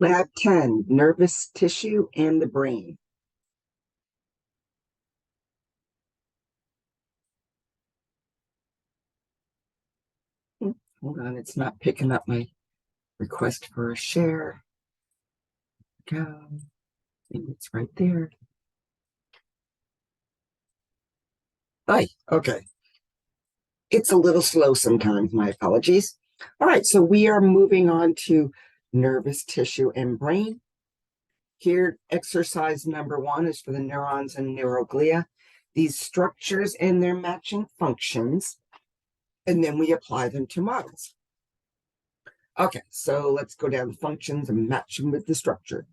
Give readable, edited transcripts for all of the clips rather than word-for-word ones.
Lab 10, nervous tissue and the brain. Hold on, it's not picking up my request for a share. Go. Maybe it's right there. Hi, okay. It's a little slow sometimes, my apologies. All right, so we are moving on to nervous tissue and brain. Here, exercise number 1 is for the neurons and neuroglia, these structures and their matching functions, and then we apply them to models. Okay, so let's go down the functions and match them with the structure.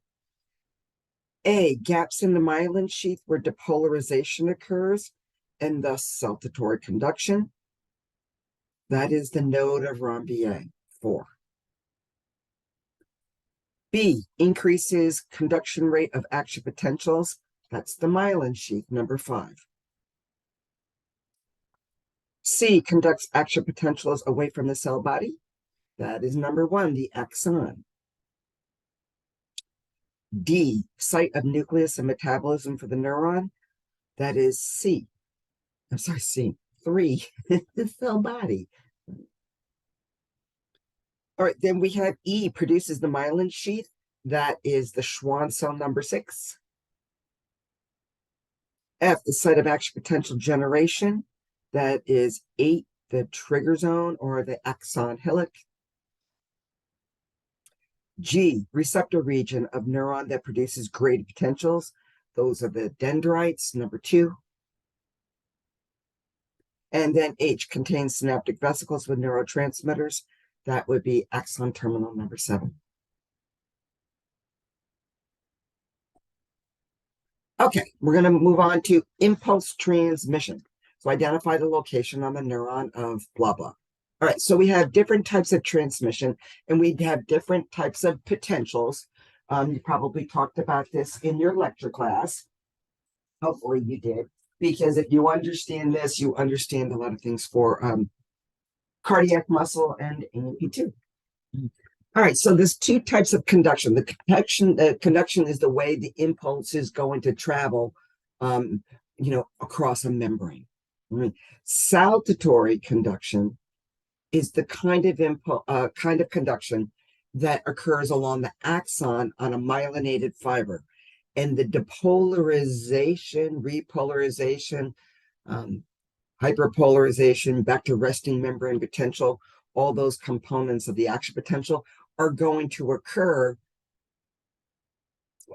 A, gaps in the myelin sheath where depolarization occurs and thus saltatory conduction. That is the node of Ranvier, 4. B, increases conduction rate of action potentials. That's the myelin sheath, number 5. C, conducts action potentials away from the cell body. That is number 1, the axon. D, site of nucleus and metabolism for the neuron. That is C. 3, the cell body. All right, then we have E, produces the myelin sheath. That is the Schwann cell, number 6. F, the site of action potential generation. That is 8, the trigger zone or the axon hillock. G, receptor region of neuron that produces graded potentials. Those are the dendrites, number 2. And then H, contains synaptic vesicles with neurotransmitters. That would be axon terminal, number 7. Okay, we're going to move on to impulse transmission. So identify the location on the neuron of blah, blah. All right, so we have different types of transmission, and we have different types of potentials. You probably talked about this in your lecture class. Hopefully you did, because if you understand this, you understand a lot of things for cardiac muscle and AMP2. All right, so there's 2 types of conduction. The conduction is the way the impulse is going to travel, across a membrane. Right? Saltatory conduction is the kind of conduction that occurs along the axon on a myelinated fiber, and the depolarization, repolarization, hyperpolarization, back to resting membrane potential, all those components of the action potential are going to occur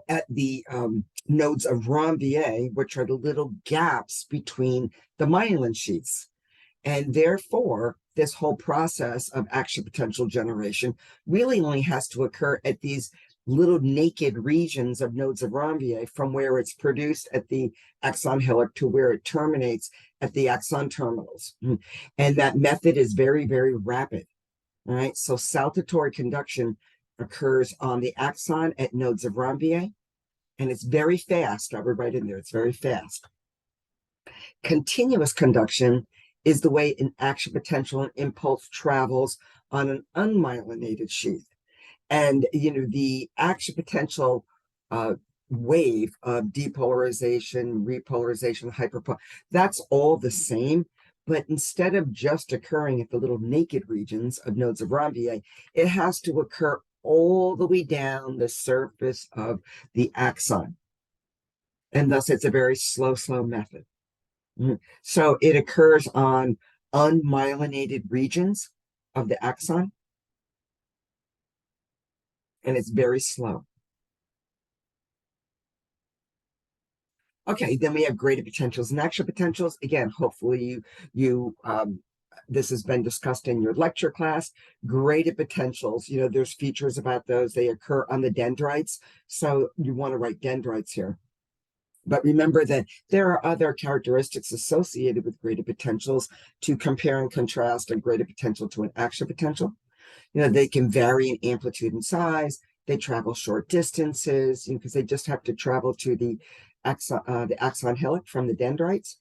at the nodes of Ranvier, which are the little gaps between the myelin sheaths. And therefore, this whole process of action potential generation really only has to occur at these little naked regions of nodes of Ranvier, from where it's produced at the axon hillock to where it terminates at the axon terminals. And that method is very, very rapid. All right, so saltatory conduction occurs on the axon at nodes of Ranvier, and it's very fast. I'll write in there, it's very fast. Continuous conduction is the way an action potential and impulse travels on an unmyelinated sheath. And, the action potential wave of depolarization, repolarization, hyperpolarization, that's all the same. But instead of just occurring at the little naked regions of nodes of Ranvier, it has to occur all the way down the surface of the axon. And thus, it's a very slow method. So it occurs on unmyelinated regions of the axon, and it's very slow. Okay, then we have graded potentials and action potentials. Again, hopefully this has been discussed in your lecture class. Graded potentials, there's features about those. They occur on the dendrites, so you want to write dendrites here. But remember that there are other characteristics associated with graded potentials to compare and contrast a graded potential to an action potential. They can vary in amplitude and size. They travel short distances because they just have to travel to the axon hillock from the dendrites.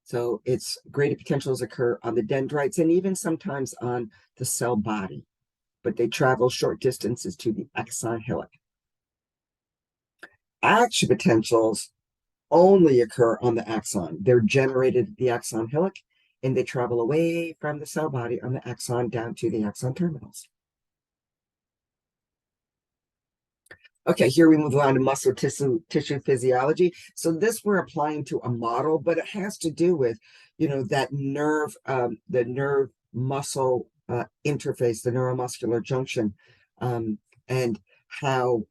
So its graded potentials occur on the dendrites and even sometimes on the cell body. but they travel short distances to the axon hillock. Action potentials only occur on the axon. They're generated at the axon hillock, and they travel away from the cell body on the axon down to the axon terminals. Okay, here we move on to muscle tissue physiology. So this we're applying to a model, but it has to do with, that nerve, the nerve muscle interface, the neuromuscular junction, and how,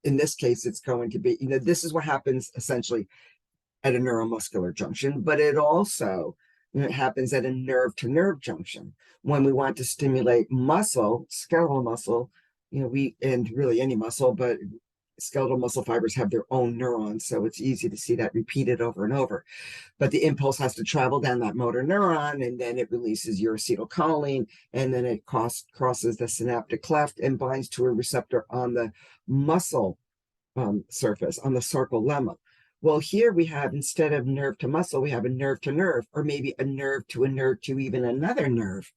in this case, it's going to be, this is what happens essentially at a neuromuscular junction, but it also happens at a nerve to nerve junction. When we want to stimulate muscle, skeletal muscle, and really any muscle, but skeletal muscle fibers have their own neurons, so it's easy to see that repeated over and over. But the impulse has to travel down that motor neuron, and then it releases your acetylcholine, and then it crosses the synaptic cleft and binds to a receptor on the muscle surface, on the sarcolemma. Well, here we have, instead of nerve to muscle, we have a nerve to nerve, or maybe a nerve to even another nerve.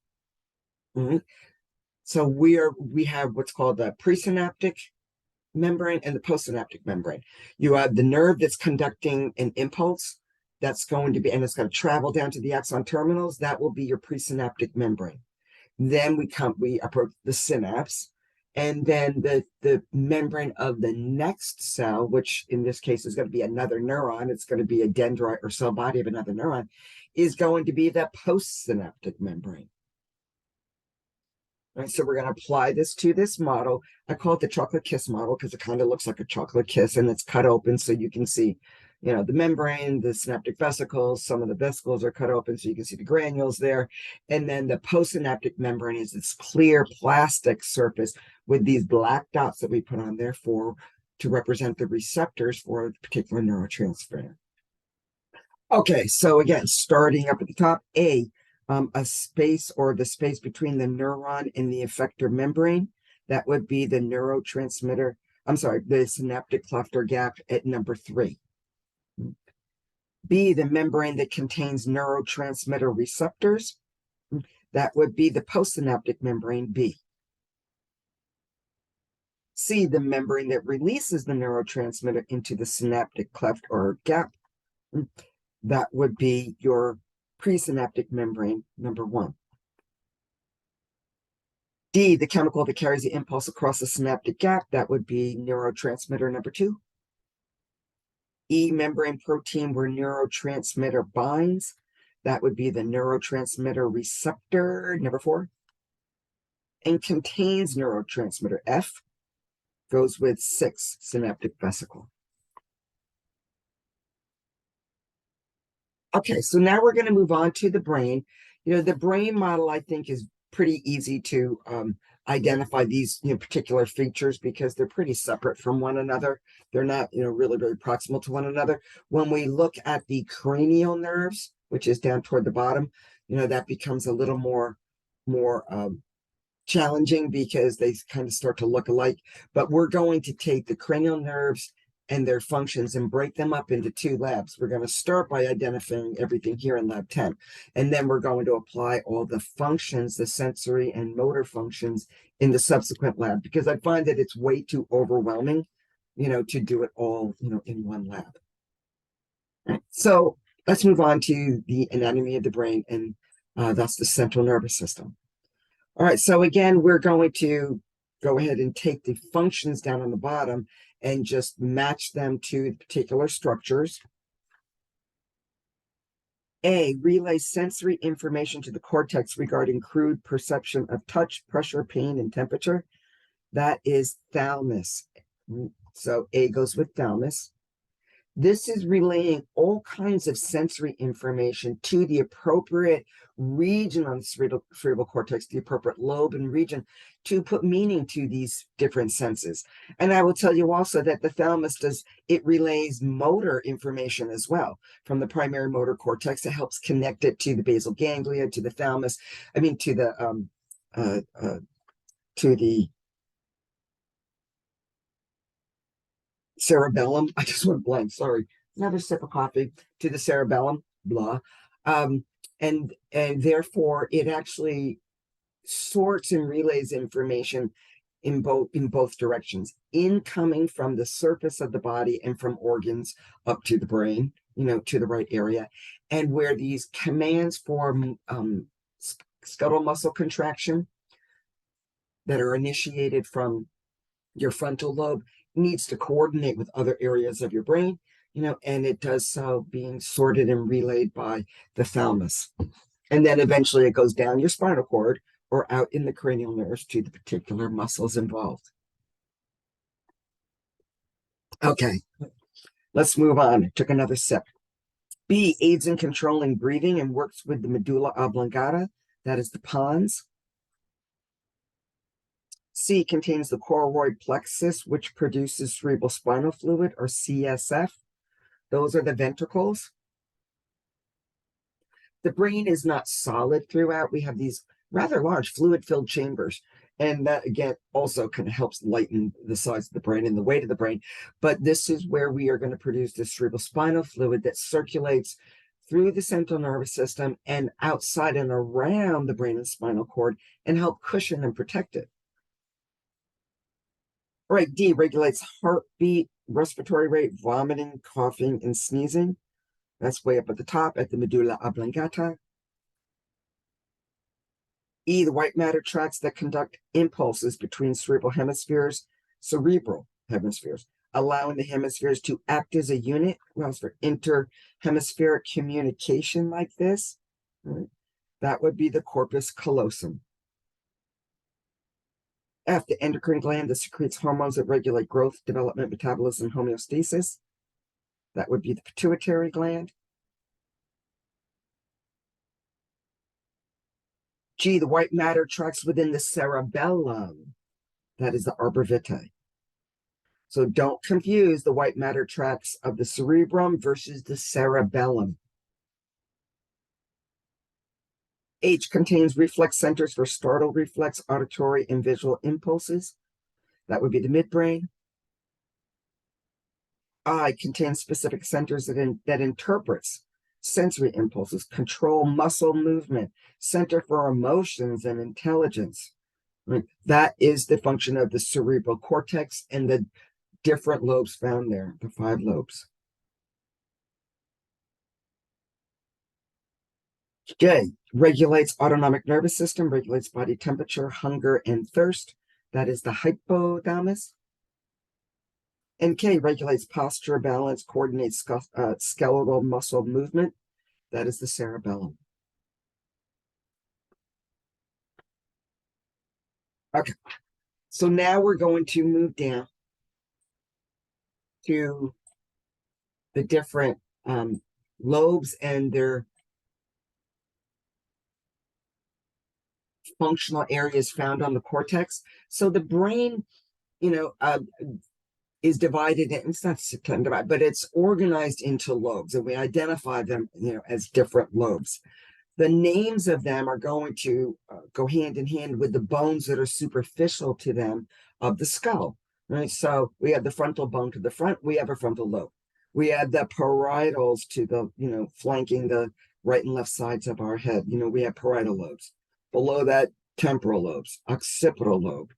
So we have what's called the presynaptic membrane and the postsynaptic membrane. You have the nerve that's conducting an impulse that's going to be, and it's going to travel down to the axon terminals. That will be your presynaptic membrane. Then we approach the synapse, and then the membrane of the next cell, which in this case is going to be another neuron, it's going to be a dendrite or cell body of another neuron, is going to be the postsynaptic membrane. Right, so we're going to apply this to this model. I call it the chocolate kiss model because it kind of looks like a chocolate kiss, and it's cut open so you can see, the membrane, the synaptic vesicles. Some of the vesicles are cut open so you can see the granules there. And then the postsynaptic membrane is this clear plastic surface with these black dots that we put on there to represent the receptors for a particular neurotransmitter. Okay, so again, starting up at the top, a space, or the space between the neuron and the effector membrane. That would be the neurotransmitter. The synaptic cleft or gap at number 3. B, the membrane that contains neurotransmitter receptors. That would be the postsynaptic membrane, B. C, the membrane that releases the neurotransmitter into the synaptic cleft or gap. That would be your presynaptic membrane, number 1. D, the chemical that carries the impulse across the synaptic gap. That would be neurotransmitter, number 2. E, membrane protein where neurotransmitter binds. That would be the neurotransmitter receptor, number 4. And contains neurotransmitter, F, goes with 6, synaptic vesicle. Okay, so now we're going to move on to the brain. The brain model, I think, is pretty easy to identify these particular features because they're pretty separate from one another. They're not really very proximal to one another. When we look at the cranial nerves, which is down toward the bottom, that becomes a little more challenging because they kind of start to look alike. But we're going to take the cranial nerves and their functions and break them up into 2 labs. We're going to start by identifying everything here in lab 10. And then we're going to apply all the functions, the sensory and motor functions in the subsequent lab, because I find that it's way too overwhelming, to do it all, in one lab. Right. So let's move on to the anatomy of the brain, and that's the central nervous system. All right. So again, we're going to go ahead and take the functions down on the bottom and just match them to particular structures. A, relay sensory information to the cortex regarding crude perception of touch, pressure, pain, and temperature. That is thalamus. So A goes with thalamus. This is relaying all kinds of sensory information to the appropriate region on the cerebral cortex, the appropriate lobe and region, to put meaning to these different senses. And I will tell you also that the thalamus relays motor information as well from the primary motor cortex. It helps connect it to the basal ganglia, to the thalamus, to the cerebellum. I just went blank, sorry. Another sip of coffee. To the cerebellum, blah. And therefore it actually sorts and relays information in both directions, incoming from the surface of the body and from organs up to the brain, to the right area. And where these commands for skeletal muscle contraction that are initiated from your frontal lobe needs to coordinate with other areas of your brain, and it does so being sorted and relayed by the thalamus. And then eventually it goes down your spinal cord or out in the cranial nerves to the particular muscles involved. Okay, let's move on. I took another sip. B, aids in controlling breathing and works with the medulla oblongata, that is the pons. C, contains the choroid plexus, which produces cerebral spinal fluid, or CSF. Those are the ventricles. The brain is not solid throughout. We have these rather large fluid-filled chambers. And that, again, also kind of helps lighten the size of the brain and the weight of the brain. But this is where we are going to produce the cerebral spinal fluid that circulates through the central nervous system and outside and around the brain and spinal cord and help cushion and protect it. All right, D, regulates heartbeat, respiratory rate, vomiting, coughing, and sneezing. That's way up at the top at the medulla oblongata. E, the white matter tracts that conduct impulses between cerebral hemispheres, allowing the hemispheres to act as a unit. Allows for interhemispheric communication like this. Right? That would be the corpus callosum. F, the endocrine gland that secretes hormones that regulate growth, development, metabolism, homeostasis. That would be the pituitary gland. G, the white matter tracts within the cerebellum. That is the arbor vitae. So don't confuse the white matter tracts of the cerebrum versus the cerebellum. H, contains reflex centers for startle reflex, auditory, and visual impulses. That would be the midbrain. I, contains specific centers that interprets sensory impulses, control muscle movement, center for emotions and intelligence. Right? That is the function of the cerebral cortex and the different lobes found there, the 5 lobes. J, regulates autonomic nervous system, regulates body temperature, hunger, and thirst. That is the hypothalamus. And K, regulates posture, balance, coordinates skeletal muscle movement. That is the cerebellum. Okay, so now we're going to move down to the different lobes and their functional areas found on the cortex. So the brain, is divided, it's not divided, but it's organized into lobes, and we identify them, as different lobes. The names of them are going to go hand in hand with the bones that are superficial to them of the skull, right? So we have the frontal bone to the front, we have a frontal lobe. We have the parietals to the, flanking the right and left sides of our head. We have parietal lobes. Below that, temporal lobes, occipital lobe.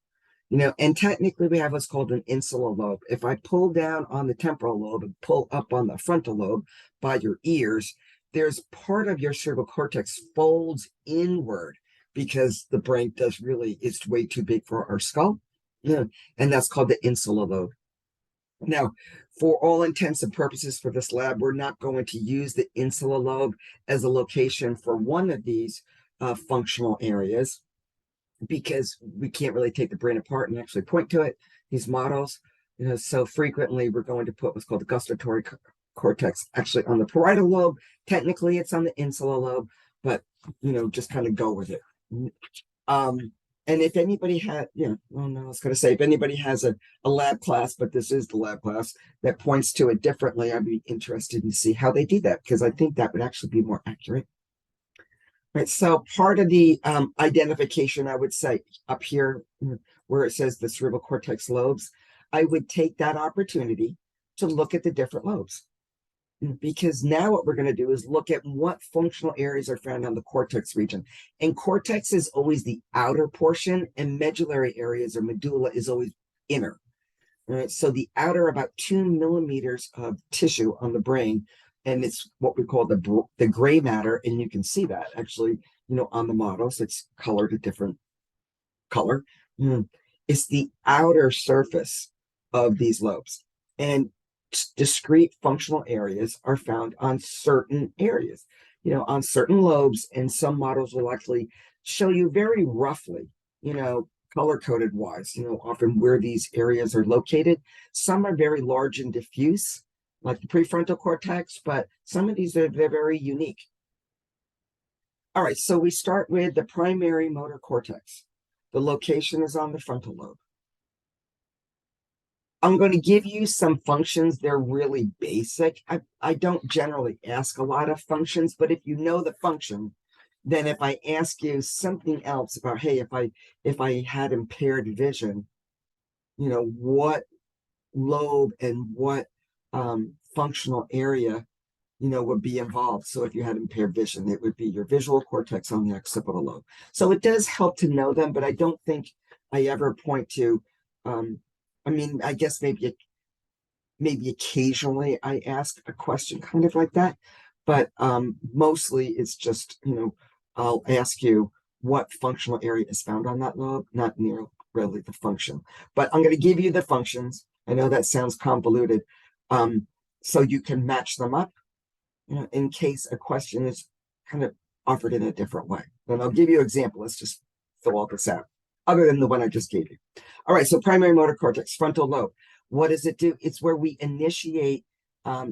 And technically we have what's called an insular lobe. If I pull down on the temporal lobe and pull up on the frontal lobe by your ears, there's part of your cerebral cortex folds inward because the brain it's way too big for our skull. And that's called the insular lobe. Now, for all intents and purposes for this lab, we're not going to use the insular lobe as a location for one of these functional areas, because we can't really take the brain apart and actually point to it, these models. So frequently we're going to put what's called the gustatory cortex actually on the parietal lobe. Technically it's on the insular lobe, but just kind of go with it. And if anybody had, I was going to say, if anybody has a lab class, but this is the lab class that points to it differently, I'd be interested to see how they do that, because I think that would actually be more accurate. Right, so part of the identification, I would say up here where it says the cerebral cortex lobes, I would take that opportunity to look at the different lobes. because now what we're going to do is look at what functional areas are found on the cortex region. And cortex is always the outer portion, and medullary areas or medulla is always inner. All right, so the outer about 2 millimeters of tissue on the brain, and it's what we call the gray matter, and you can see that actually, on the models. It's colored a different color. It's the outer surface of these lobes, and discrete functional areas are found on certain areas, on certain lobes, and some models will actually show you very roughly, color coded wise, often where these areas are located. Some are very large and diffuse, like the prefrontal cortex, but some of these they're very unique. All right, so we start with the primary motor cortex. The location is on the frontal lobe. I'm going to give you some functions. They're really basic. I don't generally ask a lot of functions, but if you know the function, then if I ask you something else about, hey, if I had impaired vision, what lobe and what functional area, would be involved. So if you had impaired vision, it would be your visual cortex on the occipital lobe. So it does help to know them, but I don't think I ever point to, I guess maybe occasionally I ask a question kind of like that, but mostly it's just, I'll ask you what functional area is found on that lobe, not really the function. But I'm going to give you the functions. I know that sounds convoluted, so you can match them up, in case a question is kind of offered in a different way. And I'll give you an example. Let's just fill all this out, other than the one I just gave you. All right, so primary motor cortex, frontal lobe. What does it do? It's where we initiate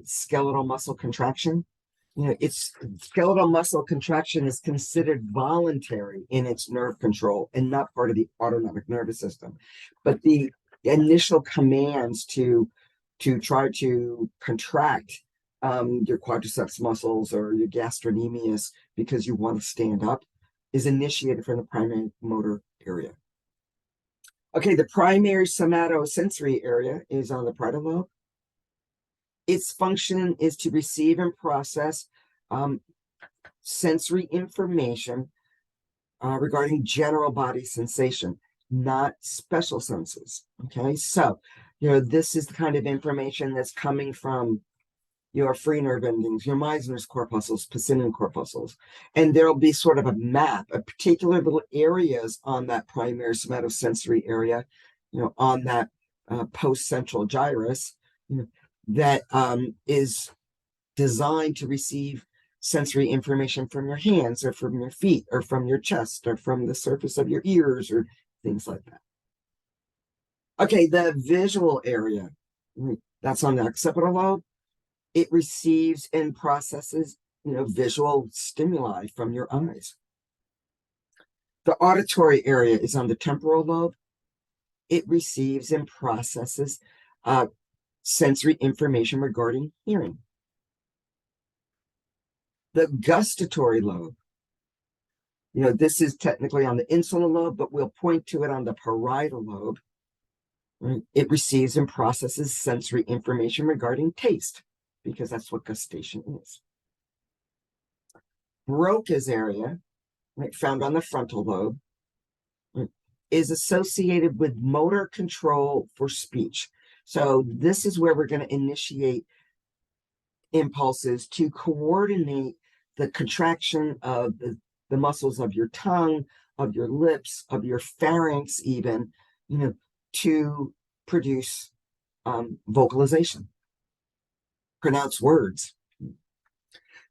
skeletal muscle contraction. It's skeletal muscle contraction is considered voluntary in its nerve control and not part of the autonomic nervous system. But the initial commands to try to contract your quadriceps muscles or your gastrocnemius because you want to stand up is initiated from the primary motor area. Okay, the primary somatosensory area is on the parietal lobe. Its function is to receive and process sensory information regarding general body sensation, not special senses. Okay, so this is the kind of information that's coming from your free nerve endings, your Meissner's corpuscles, Pacinian corpuscles, and there'll be sort of a map of particular little areas on that primary somatosensory area, on that post-central gyrus, that is designed to receive sensory information from your hands or from your feet or from your chest or from the surface of your ears or things like that. Okay, the visual area, that's on the occipital lobe. It receives and processes, visual stimuli from your eyes. The auditory area is on the temporal lobe. It receives and processes sensory information regarding hearing. The gustatory lobe, this is technically on the insular lobe, but we'll point to it on the parietal lobe. Right? It receives and processes sensory information regarding taste, because that's what gustation is. Broca's area, right, found on the frontal lobe, right, is associated with motor control for speech. So this is where we're going to initiate impulses to coordinate the contraction of the muscles of your tongue, of your lips, of your pharynx even, to produce vocalization, pronounce words.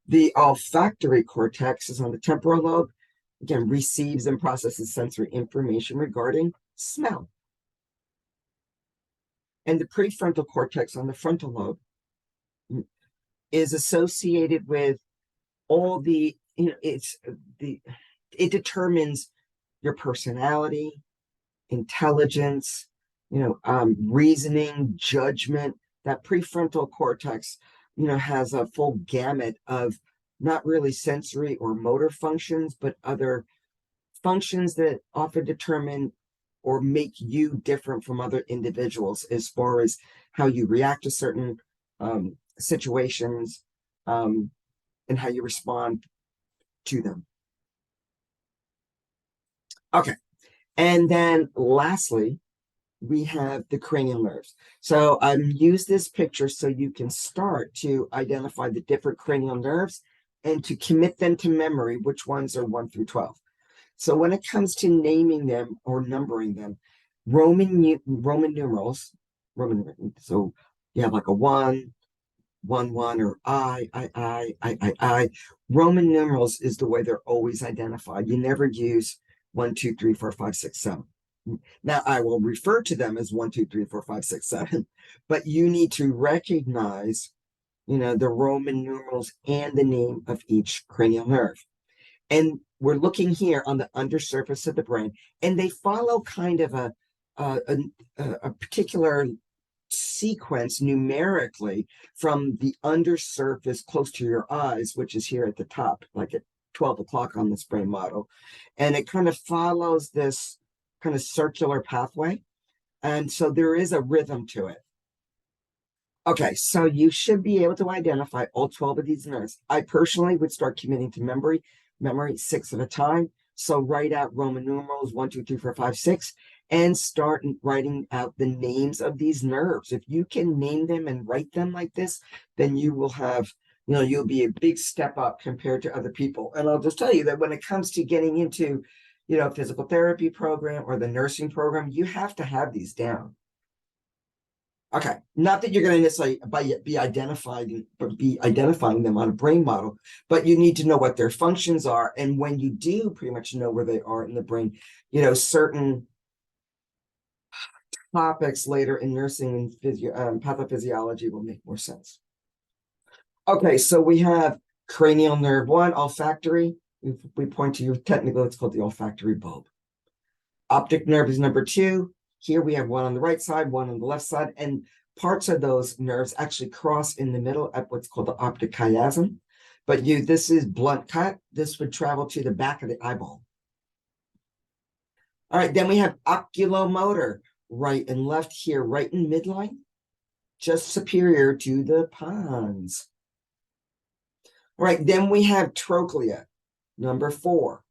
The olfactory cortex is on the temporal lobe. Again, receives and processes sensory information regarding smell. And the prefrontal cortex on the frontal lobe is associated with all the, it determines your personality, intelligence, reasoning, judgment. That prefrontal cortex, has a full gamut of not really sensory or motor functions, but other functions that often determine or make you different from other individuals as far as how you react to certain situations, and how you respond to them. Okay. And then lastly, we have the cranial nerves. So I've used this picture so you can start to identify the different cranial nerves and to commit them to memory, which ones are 1 through 12. So when it comes to naming them or numbering them, Roman numerals, so you have like a 1, 1, 1, or I. Roman numerals is the way they're always identified. You never use 1, 2, 3, 4, 5, 6, 7. Now I will refer to them as 1, 2, 3, 4, 5, 6, 7, but you need to recognize, the Roman numerals and the name of each cranial nerve. And we're looking here on the undersurface of the brain, and they follow kind of a particular sequence numerically from the undersurface close to your eyes, which is here at the top, like at 12 o'clock on this brain model. And it kind of follows this kind of circular pathway. And so there is a rhythm to it. Okay, so you should be able to identify all 12 of these nerves. I personally would start committing to memory 6 at a time. So write out Roman numerals 1, 2, 3, 4, 5, 6, and start writing out the names of these nerves. If you can name them and write them like this, then you will have, you'll be a big step up compared to other people. And I'll just tell you that when it comes to getting into, physical therapy program or the nursing program, you have to have these down. Okay, not that you're going to necessarily be identifying them on a brain model, but you need to know what their functions are. And when you do pretty much know where they are in the brain, certain topics later in nursing and pathophysiology will make more sense. Okay, so we have cranial nerve 1, olfactory. We point to you, technically it's called the olfactory bulb. Optic nerve is number 2. Here we have one on the right side, one on the left side, and parts of those nerves actually cross in the middle at what's called the optic chiasm. But this is blunt cut. This would travel to the back of the eyeball. All right, then we have oculomotor, right and left here, right in midline, just superior to the pons. All right, then we have trochlea, number 4,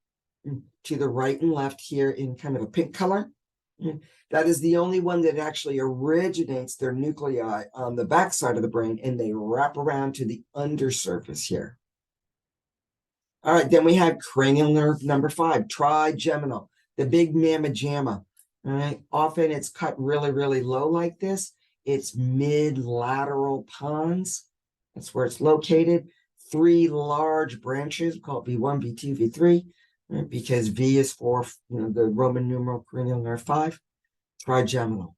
to the right and left here in kind of a pink color. That is the only one that actually originates their nuclei on the backside of the brain, and they wrap around to the undersurface here. All right, then we have cranial nerve number 5, trigeminal, the big mamma jamma. All right, often it's cut really, really low like this. It's mid-lateral pons. That's where it's located. 3 large branches called V1, V2, V3, right? Because V is for the Roman numeral cranial nerve 5, trigeminal.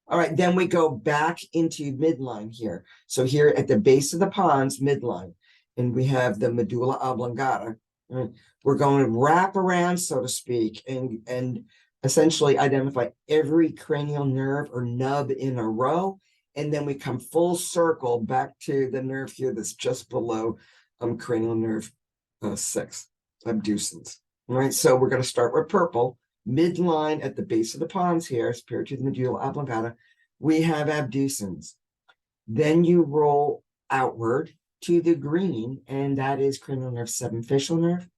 All right, then we go back into midline here. So here at the base of the pons, midline, and we have the medulla oblongata. Right? We're going to wrap around, so to speak, and essentially identify every cranial nerve or nub in a row. And then we come full circle back to the nerve here that's just below cranial nerve 6, abducens. All right, so we're going to start with purple. Midline at the base of the pons here, superior to the medulla oblongata, we have abducens. Then you roll outward to the green, and that is cranial nerve 7, facial nerve.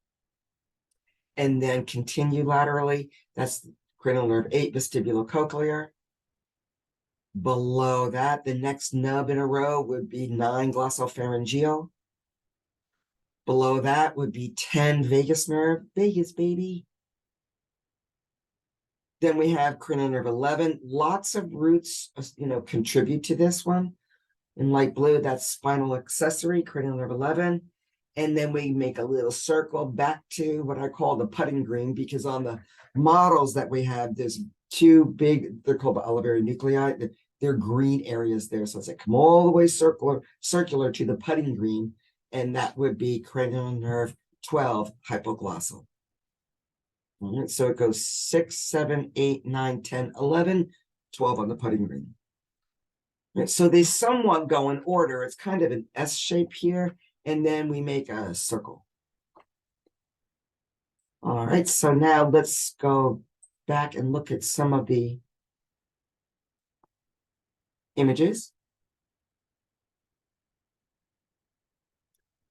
And then continue laterally, that's cranial nerve 8, vestibulocochlear. Below that, the next nub in a row would be 9, glossopharyngeal. Below that would be 10, vagus nerve, Vegas, baby. Then we have cranial nerve 11. Lots of roots, contribute to this one. In light blue, that's spinal accessory, cranial nerve 11. And then we make a little circle back to what I call the putting green, because on the models that we have, there's 2 big, they're called the olivary nuclei. They're green areas there. So it's like come all the way circular to the putting green. And that would be cranial nerve 12, hypoglossal. All right, so it goes 6, 7, 8, 9, 10, 11, 12 on the putting green. Right, so they somewhat go in order. It's kind of an S shape here, and then we make a circle. All right, so now let's go back and look at some of the images.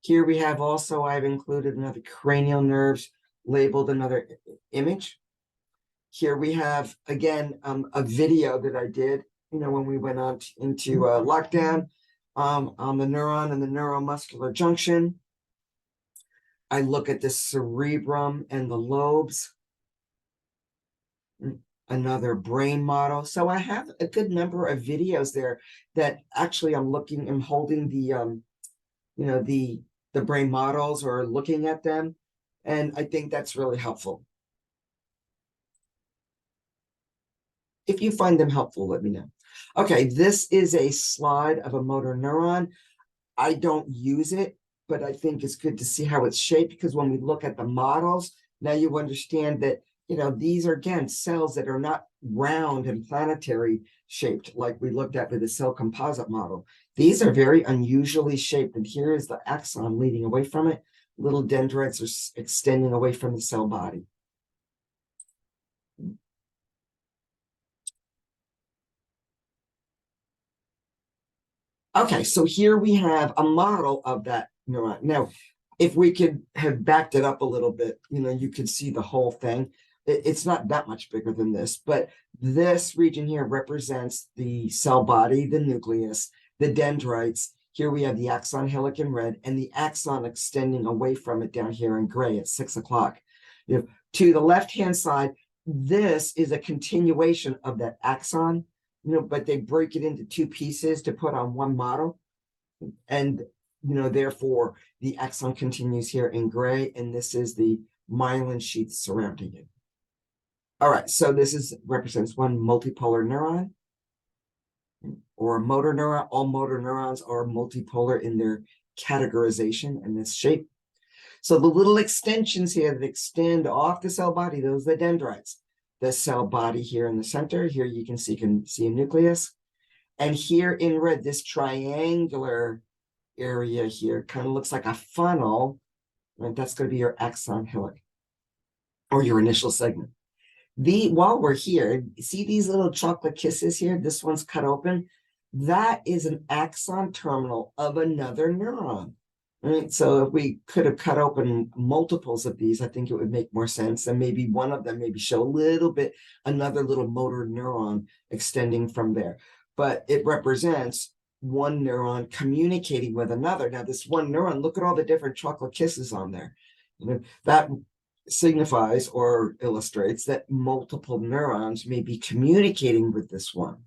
Here we have also, I've included another cranial nerves labeled another image. Here we have, again, a video that I did, when we went on into lockdown on the neuron and the neuromuscular junction. I look at the cerebrum and the lobes. Another brain model. So I have a good number of videos there that actually I'm holding the, the brain models or looking at them. And I think that's really helpful. If you find them helpful, let me know. Okay, this is a slide of a motor neuron. I don't use it, but I think it's good to see how it's shaped, because when we look at the models, now you understand that, these are, again, cells that are not round and planetary shaped like we looked at with the cell composite model. These are very unusually shaped, and here is the axon leading away from it. Little dendrites are extending away from the cell body. Okay, so here we have a model of that neuron. Now, if we could have backed it up a little bit, you could see the whole thing. It's not that much bigger than this, but this region here represents the cell body, the nucleus, the dendrites. Here we have the axon hillock in red and the axon extending away from it down here in gray at 6 o'clock. To the left-hand side, this is a continuation of that axon, but they break it into two pieces to put on one model. And, therefore, the axon continues here in gray, and this is the myelin sheath surrounding it. All right, so this represents one multipolar neuron or a motor neuron. All motor neurons are multipolar in their categorization in this shape. So the little extensions here that extend off the cell body, those are the dendrites. The cell body here in the center, here you can see a nucleus. And here in red, this triangular area here kind of looks like a funnel, right? That's going to be your axon hillock or your initial segment. While we're here, see these little chocolate kisses here? This one's cut open. That is an axon terminal of another neuron. Right? So if we could have cut open multiples of these, I think it would make more sense. And maybe one of them maybe show a little bit, another little motor neuron extending from there. But it represents one neuron communicating with another. Now, this one neuron, look at all the different chocolate kisses on there. That signifies or illustrates that multiple neurons may be communicating with this one.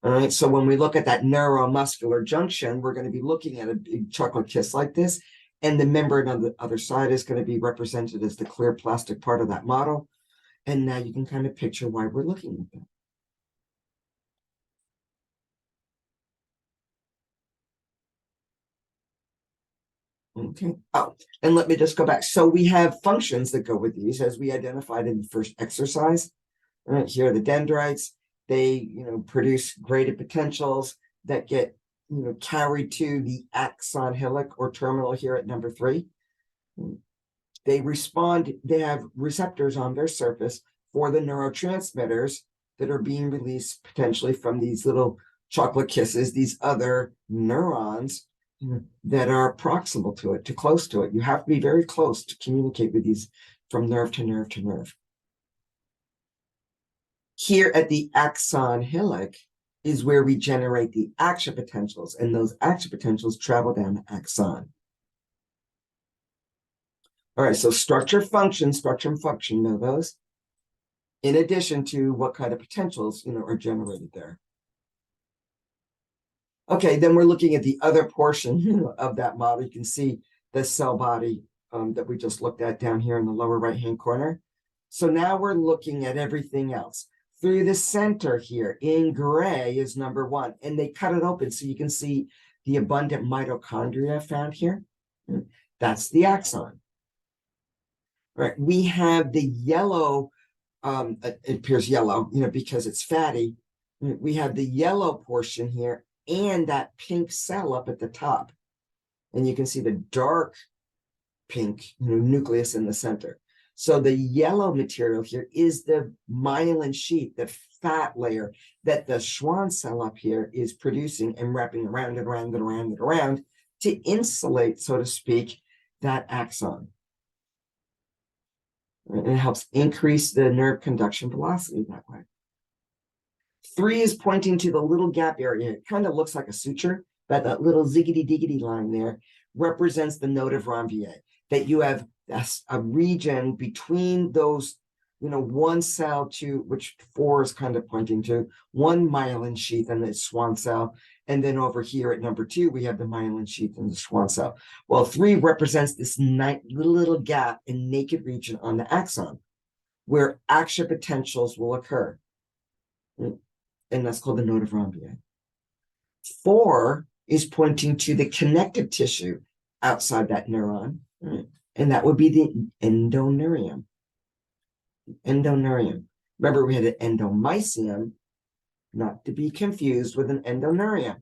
All right, so when we look at that neuromuscular junction, we're going to be looking at a big chocolate kiss like this, and the membrane on the other side is going to be represented as the clear plastic part of that model. And now you can kind of picture why we're looking at that. Okay. Oh, and let me just go back. So we have functions that go with these, as we identified in the first exercise. All right, here are the dendrites. They, produce graded potentials that get, carried to the axon hillock or terminal here at number 3. They have receptors on their surface for the neurotransmitters that are being released potentially from these little chocolate kisses, these other neurons that are proximal to it, too close to it. You have to be very close to communicate with these from nerve to nerve to nerve. Here at the axon hillock is where we generate the action potentials, and those action potentials travel down the axon. All right, so structure and function, know those. In addition to what kind of potentials, are generated there. Okay, then we're looking at the other portion of that model. You can see the cell body that we just looked at down here in the lower right-hand corner. So now we're looking at everything else. Through the center here in gray is number 1, and they cut it open so you can see the abundant mitochondria found here. That's the axon. All right, we have the yellow, it appears yellow, because it's fatty. We have the yellow portion here and that pink cell up at the top. And you can see the dark pink nucleus in the center. So the yellow material here is the myelin sheath, the fat layer that the Schwann cell up here is producing and wrapping around and around and around and around to insulate, so to speak, that axon. And it helps increase the nerve conduction velocity that way. 3 is pointing to the little gap area. It kind of looks like a suture, but that little ziggity diggity line there represents the node of Ranvier, that you have a region between those, one cell to which 4 is kind of pointing to, one myelin sheath and the Schwann cell. And then over here at number 2, we have the myelin sheath and the Schwann cell. Well, 3 represents this little gap and naked region on the axon where action potentials will occur. And that's called the node of Ranvier. 4 is pointing to the connective tissue outside that neuron, right? And that would be the endoneurium. Endoneurium. Remember, we had an endomysium, not to be confused with an endoneurium.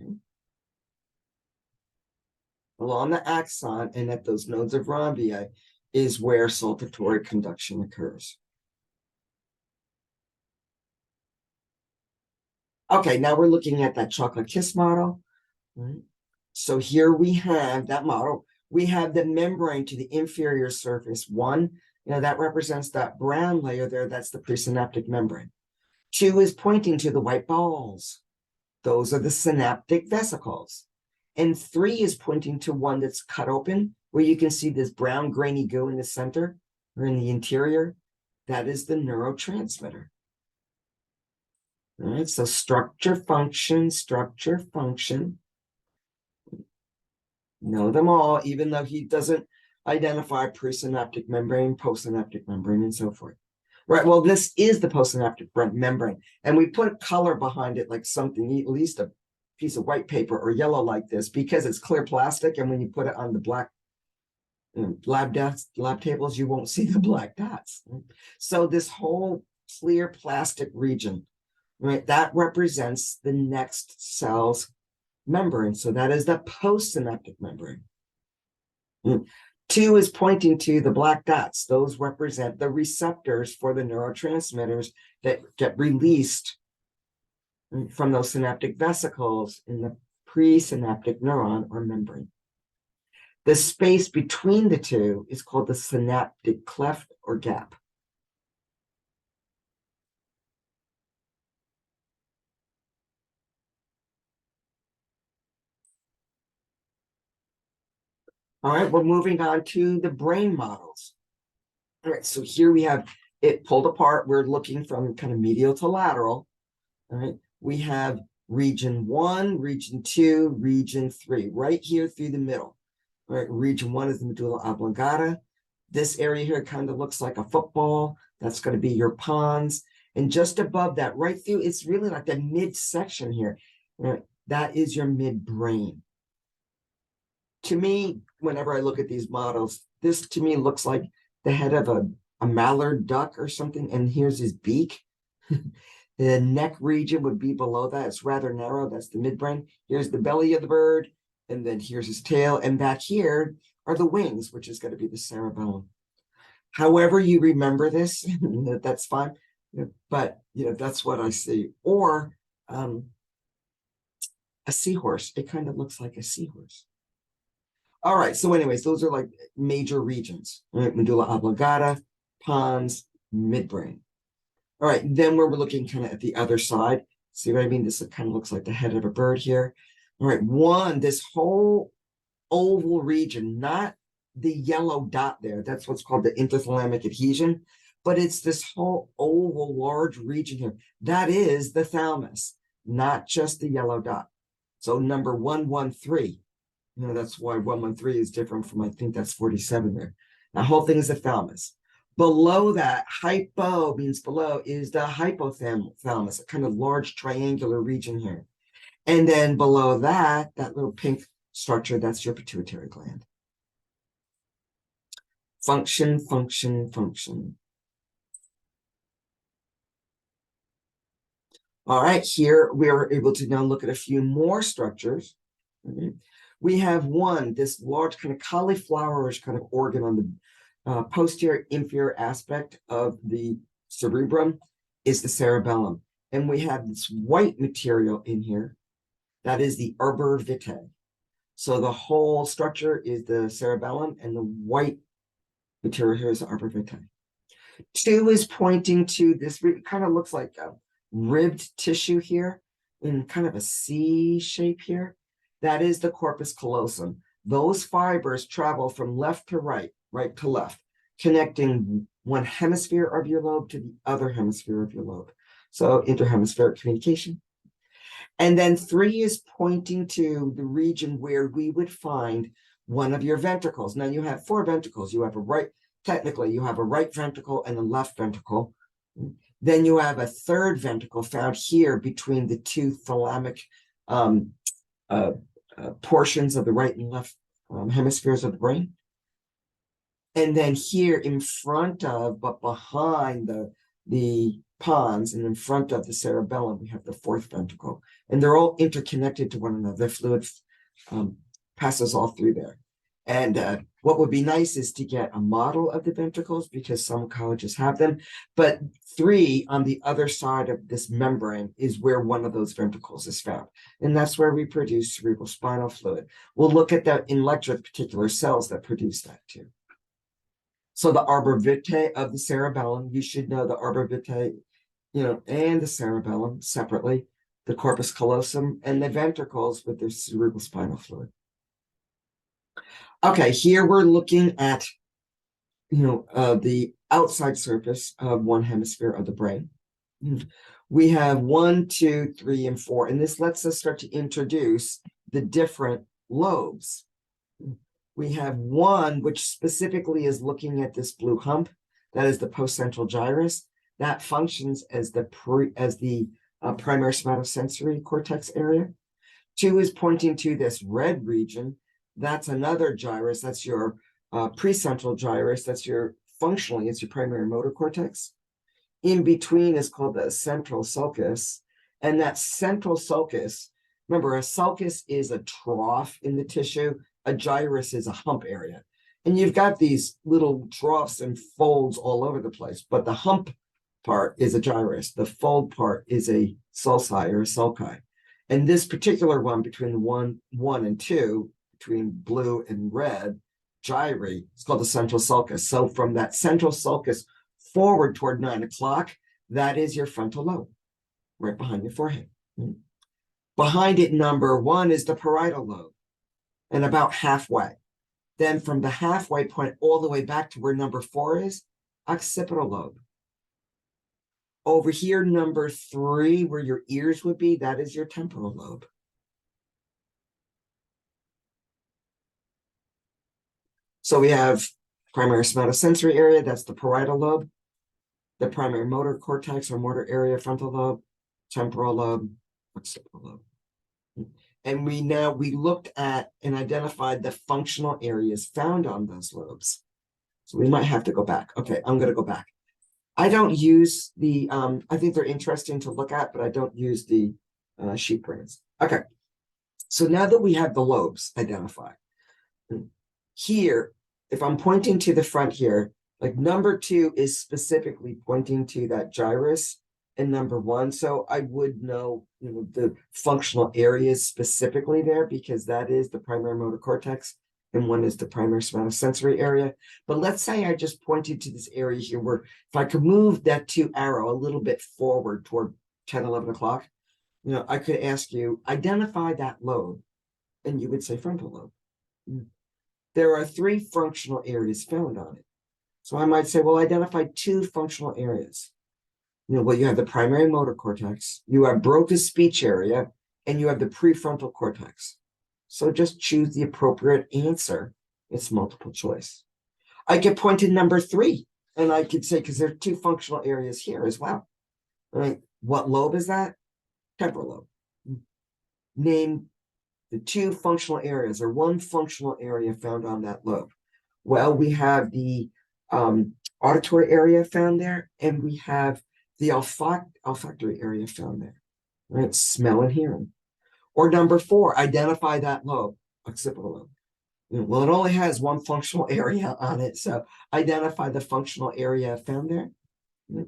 Okay. Along the axon and at those nodes of Ranvier is where saltatory conduction occurs. Okay, now we're looking at that chocolate kiss model. Right? So here we have that model. We have the membrane to the inferior surface. 1, that represents that brown layer there. That's the presynaptic membrane. 2 is pointing to the white balls. Those are the synaptic vesicles. And 3 is pointing to one that's cut open, where you can see this brown grainy goo in the center or in the interior. That is the neurotransmitter. All right, so structure, function. Know them all, even though he doesn't identify presynaptic membrane, postsynaptic membrane, and so forth. Right, well, this is the postsynaptic membrane, and we put color behind it like something, at least a piece of white paper or yellow like this, because it's clear plastic, and when you put it on the black lab tables, you won't see the black dots. Right? So this whole clear plastic region, right, that represents the next cell's membrane. So that is the postsynaptic membrane. 2 is pointing to the black dots. Those represent the receptors for the neurotransmitters that get released from those synaptic vesicles in the presynaptic neuron or membrane. The space between the 2 is called the synaptic cleft or gap. All right, we're moving on to the brain models. All right, so here we have it pulled apart. We're looking from kind of medial to lateral. All right, we have region 1, region 2, region 3, right here through the middle. All right, region 1 is the medulla oblongata. This area here kind of looks like a football. That's going to be your pons. And just above that, right through, it's really like the midsection here. Right? That is your midbrain. To me, whenever I look at these models, this to me looks like the head of a mallard duck or something, and here's his beak. The neck region would be below that. It's rather narrow. That's the midbrain. Here's the belly of the bird, and then here's his tail, and back here are the wings, which is going to be the cerebellum. However you remember this, that's fine, but that's what I see. Or a seahorse. It kind of looks like a seahorse. All right, so anyways, those are like major regions, right? Medulla oblongata, pons, midbrain. All right, then we're looking kind of at the other side. See what I mean? This kind of looks like the head of a bird here. All right, this whole oval region, not the yellow dot there. That's what's called the interthalamic adhesion, but it's this whole oval large region here. That is the thalamus, not just the yellow dot. So number 113. That's why 113 is different from, I think that's 47 there. The whole thing is the thalamus. Below that, hypo means below, is the hypothalamus, a kind of large triangular region here. And then below that, that little pink structure, that's your pituitary gland. Function. All right, here we are able to now look at a few more structures. We have this large kind of cauliflowerish kind of organ on the posterior inferior aspect of the cerebrum is the cerebellum. And we have this white material in here, That is the arbor vitae. So the whole structure is the cerebellum, and the white material here is the arbor vitae. 2 is pointing to this, it kind of looks like a ribbed tissue here in kind of a C shape here. That is the corpus callosum. Those fibers travel from left to right, right to left, connecting one hemisphere of your lobe to the other hemisphere of your lobe. So interhemispheric communication. And then 3 is pointing to the region where we would find one of your ventricles. Now you have 4 ventricles. You have a right, technically you have a right ventricle and a left ventricle. Then you have a third ventricle found here between the 2 thalamic portions of the right and left hemispheres of the brain. And then here in front of, but behind the pons and in front of the cerebellum, we have the 4th ventricle. And they're all interconnected to one another. The fluid passes all through there. And what would be nice is to get a model of the ventricles, because some colleges have them. But 3 on the other side of this membrane is where one of those ventricles is found. And that's where we produce cerebral spinal fluid. We'll look at that in lecture with particular cells that produce that too. So the arbor vitae of the cerebellum, you should know the arbor vitae, and the cerebellum separately, the corpus callosum, and the ventricles with their cerebral spinal fluid. Okay, here we're looking at, the outside surface of one hemisphere of the brain. We have 1, 2, 3, and 4, and this lets us start to introduce the different lobes. We have 1, which specifically is looking at this blue hump. That is the postcentral gyrus. That functions as the primary somatosensory cortex area. 2 is pointing to this red region. That's another gyrus. That's your precentral gyrus. That's functionally, it's your primary motor cortex. In between is called the central sulcus. And that central sulcus, remember, a sulcus is a trough in the tissue. A gyrus is a hump area. And you've got these little troughs and folds all over the place, but the hump part is a gyrus. The fold part is a sulci or a sulci. And this particular one between 1 and 2, between blue and red, gyri, it's called the central sulcus. So from that central sulcus forward toward 9 o'clock, that is your frontal lobe, right behind your forehead. Behind it, number 1 is the parietal lobe, and about halfway. Then from the halfway point all the way back to where number 4 is, occipital lobe. Over here, number 3, where your ears would be, that is your temporal lobe. So we have primary somatosensory area, that's the parietal lobe. The primary motor cortex or motor area, frontal lobe, temporal lobe, occipital lobe. And we looked at and identified the functional areas found on those lobes. So we might have to go back. Okay, I'm going to go back. I don't use the, I think they're interesting to look at, but I don't use the sheet prints. Okay, so now that we have the lobes identified, here, if I'm pointing to the front here, like number 2 is specifically pointing to that gyrus and number 1. So I would know, the functional areas specifically there, because that is the primary motor cortex and 1 is the primary somatosensory area. But let's say I just pointed to this area here where if I could move that 2 arrow a little bit forward toward 10, 11 o'clock, I could ask you, identify that lobe, and you would say frontal lobe. There are 3 functional areas found on it. So I might say, well, identify 2 functional areas. Well, you have the primary motor cortex, you have Broca's speech area, and you have the prefrontal cortex. So just choose the appropriate answer. It's multiple choice. I could point to number 3, and I could say, because there are 2 functional areas here as well. All right, what lobe is that? Temporal lobe. Name the 2 functional areas or 1 functional area found on that lobe. Well, we have the auditory area found there, and we have the olfactory area found there, right? Smell and hearing. Or number 4, identify that lobe, occipital lobe. Well, it only has 1 functional area on it, so identify the functional area found there,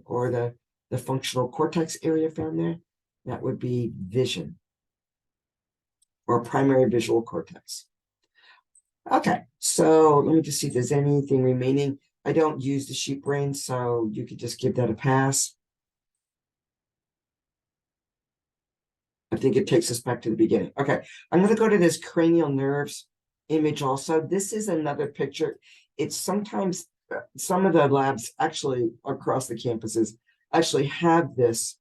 or the functional cortex area found there. That would be vision. or primary visual cortex. Okay, so let me just see if there's anything remaining. I don't use the sheep brain, so you could just give that a pass. I think it takes us back to the beginning. Okay, I'm going to go to this cranial nerves image also. This is another picture. It's sometimes some of the labs actually across the campuses actually have this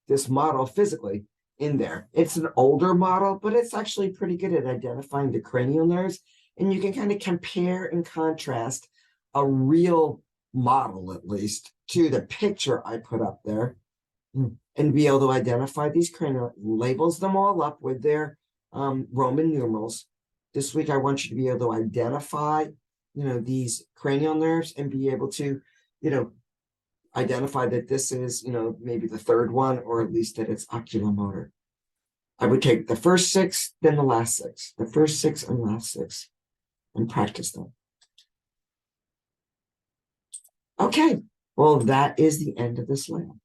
this model physically in there. It's an older model, but it's actually pretty good at identifying the cranial nerves. And you can kind of compare and contrast a real model, at least, to the picture I put up there and be able to identify these cranial, labels them all up with their Roman numerals. This week, I want you to be able to identify, these cranial nerves and be able to, identify that this is, maybe the third one, or at least that it's oculomotor. I would take the first six, then the last six, the first six and last six, and practice them. Okay, well, that is the end of this lab.